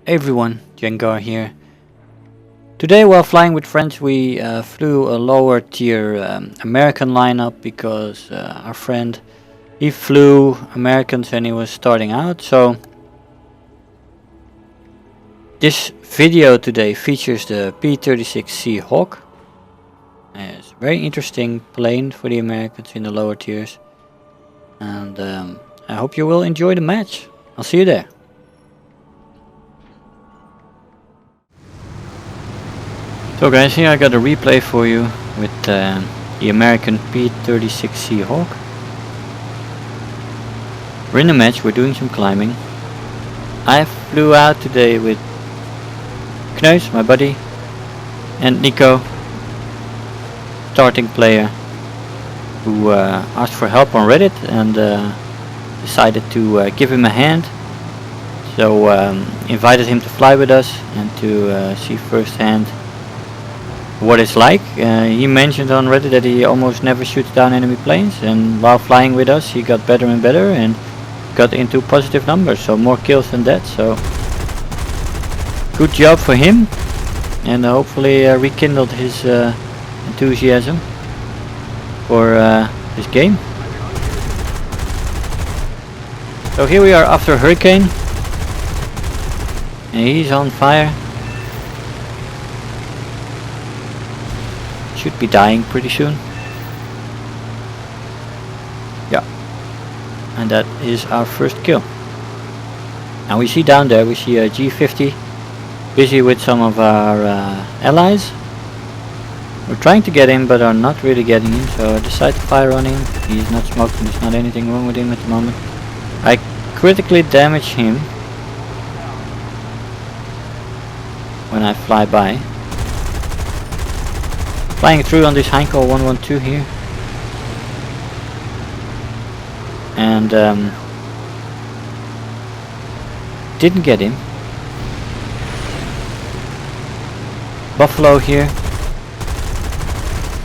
Hey everyone, Jengar here. Today while flying with friends we flew a lower tier American lineup because our friend, he flew Americans and he was starting out. So this video today features the P-36C Hawk. It's a very interesting plane for the Americans in the lower tiers. And I hope you will enjoy the match. I'll see you there. So guys, here I got a replay for you with the American P-36C Hawk. We're in a match, we're doing some climbing. I flew out today with Kneus, my buddy, and Nico, starting player, who asked for help on Reddit and decided to give him a hand. So invited him to fly with us and to see firsthand what it's like. He mentioned on Reddit that he almost never shoots down enemy planes, and while flying with us he got better and better and got into positive numbers, so more kills than that. So good job for him, and hopefully rekindled his enthusiasm for this game. So here we are after Hurricane, and he's on fire. Should be dying pretty soon. Yeah, and that is our first kill. And we see down there, we see a G50 busy with some of our allies. We're trying to get him but are not really getting him, so I decide to fire on him. He's not smoking, there's not anything wrong with him at the moment. I critically damage him when I fly by. Flying through on this Heinkel 112 here, and didn't get him. Buffalo here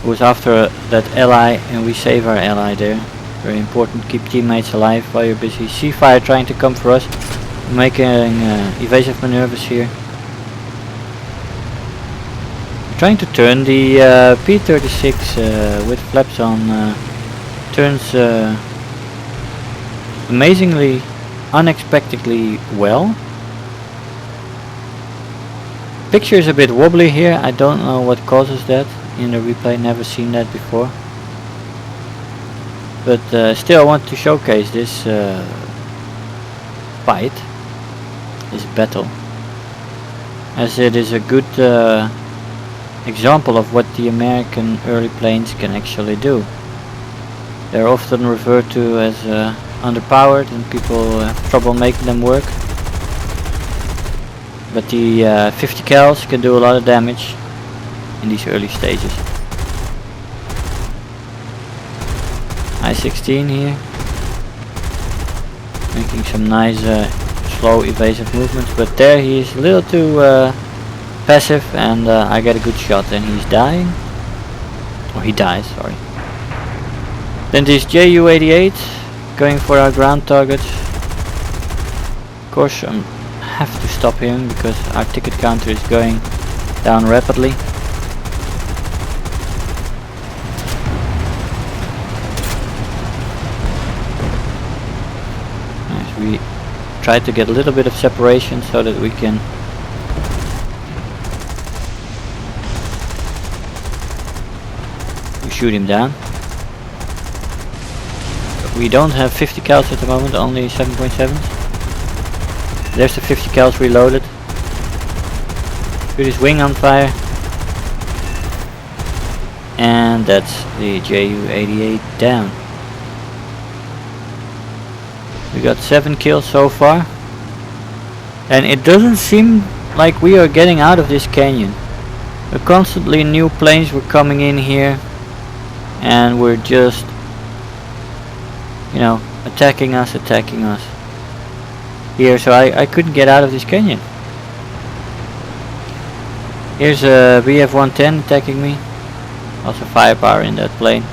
was after that ally, and we save our ally there. Very important, keep teammates alive while you're busy. C-fire trying to come for us, making evasive maneuvers here. Trying to turn the P-36 with flaps on turns amazingly, unexpectedly well. Picture is a bit wobbly here, I don't know what causes that in the replay, never seen that before. But still I want to showcase this fight, this battle, as it is a good example of what the American early planes can actually do. They're often referred to as underpowered, and people have trouble making them work. But the 50 cals can do a lot of damage in these early stages. I-16 here, making some nice slow evasive movements, but there he is a little too passive, and I get a good shot and he's dying, or he dies, sorry. Then this Ju-88 going for our ground target. Of course I have to stop him because our ticket counter is going down rapidly. Nice. We try to get a little bit of separation so that we can shoot him down. But we don't have 50 cals at the moment, only 7.7. There's the 50 cals reloaded. Shoot his wing on fire. And that's the Ju-88 down. We got 7 kills so far. And it doesn't seem like we are getting out of this canyon. There are constantly new planes were coming in here, and we're just, you know, attacking us here, so I couldn't get out of this canyon. Here's a BF-110 attacking me, also firepower in that plane.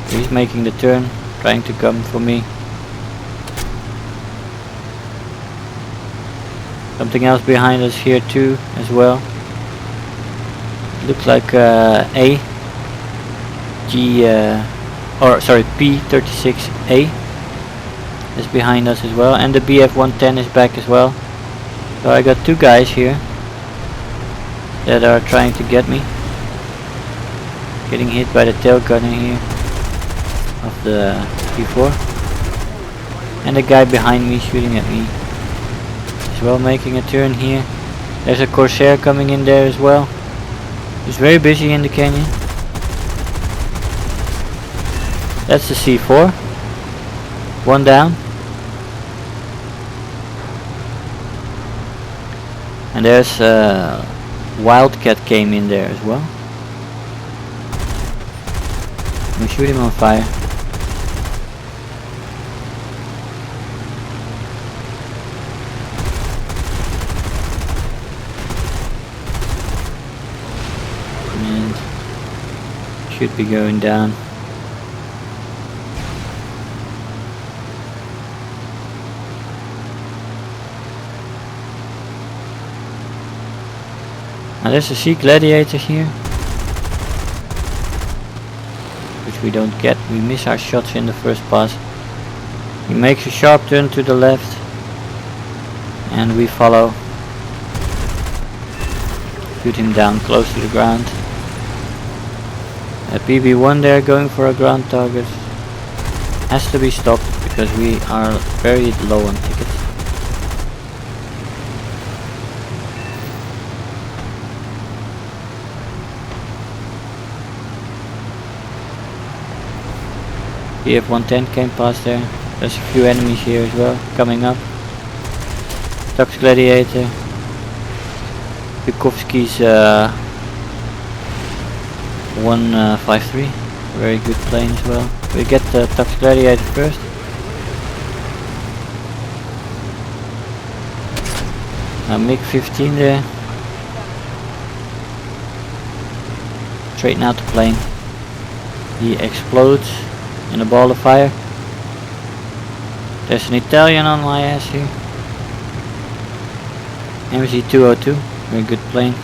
He's making the turn, trying to come for me. Something else behind us here too as well. Looks like A G or sorry, P-36C is behind us as well, and the BF-110 is back as well. So I got two guys here that are trying to get me. Getting hit by the tail gunner here of the P4, and a guy behind me shooting at me as well, making a turn here. There's a Corsair coming in there as well. It's very busy in the canyon. That's the C4. One down. And there's Wildcat came in there as well. We shoot him on fire. And should be going down. Now there's a Sea Gladiator here, which we don't get. We miss our shots in the first pass. He makes a sharp turn to the left, and we follow. Shoot him down close to the ground. A BB-1 there going for a ground target. Has to be stopped because we are very low on tickets. BF-110 came past there. There's a few enemies here as well coming up. Tux Gladiator. Yukovsky's 153. Very good plane as well. We get the Tux Gladiator first. MiG-15 there. Straighten out the plane. He explodes in a ball of fire. There's an Italian on my ass here. MZ-202, very good plane.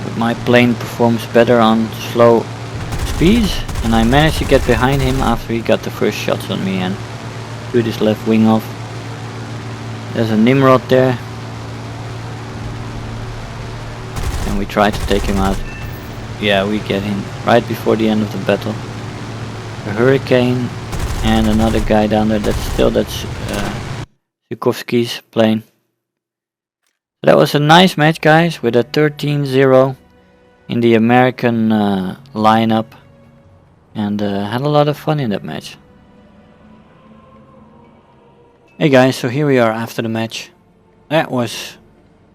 But my plane performs better on slow speeds, and I managed to get behind him after he got the first shots on me and shoot his left wing off. There's a Nimrod there. And we try to take him out. Yeah, we get him right before the end of the battle. A Hurricane and another guy down there. That's Yukovsky's plane. That was a nice match, guys, with a 13-0 in the American lineup, and had a lot of fun in that match. Hey guys, so here we are after the match. That was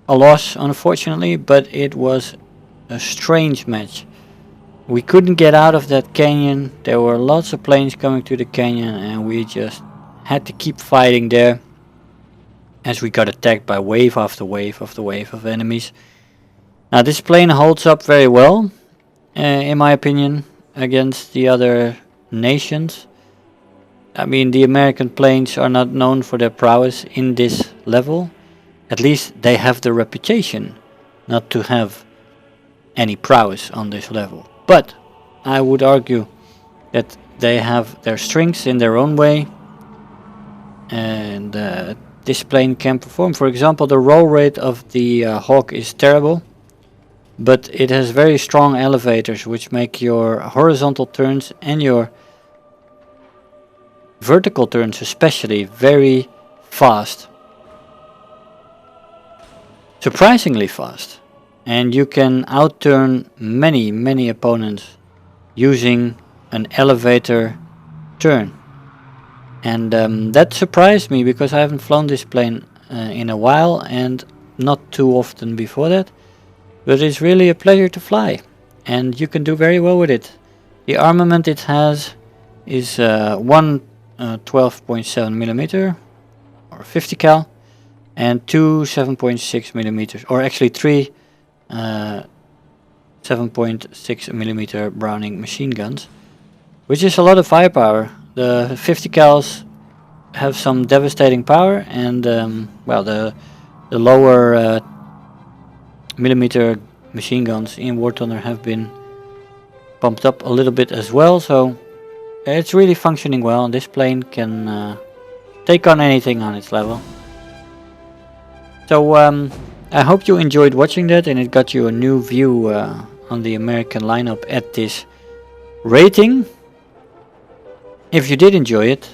a loss, unfortunately, but it was a strange match. We couldn't get out of that canyon. There were lots of planes coming to the canyon, and we just had to keep fighting there as we got attacked by wave after wave after wave of enemies. Now this plane holds up very well, in my opinion, against the other nations. I mean, the American planes are not known for their prowess in this level. At least they have the reputation not to have any prowess on this level. But I would argue that they have their strengths in their own way, and this plane can perform. For example, the roll rate of the Hawk is terrible, but it has very strong elevators which make your horizontal turns and your vertical turns especially very fast. Surprisingly fast. And you can outturn many opponents using an elevator turn. And that surprised me because I haven't flown this plane in a while, and not too often before that. But it's really a pleasure to fly, and you can do very well with it. The armament it has is one 12.7 millimeter or 50 cal, and two 7.6 millimeters, or actually three 7.6 millimeter Browning machine guns. which is a lot of firepower. The 50 cals have some devastating power, and well, the lower millimeter machine guns in War Thunder have been pumped up a little bit as well, so it's really functioning well, and this plane can take on anything on its level. So I hope you enjoyed watching that, and it got you a new view on the American lineup at this rating. If you did enjoy it,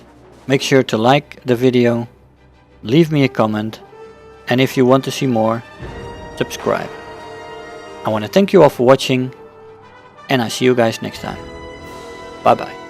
make sure to like the video, leave me a comment, and if you want to see more, subscribe. I want to thank you all for watching, and I see you guys next time. Bye bye.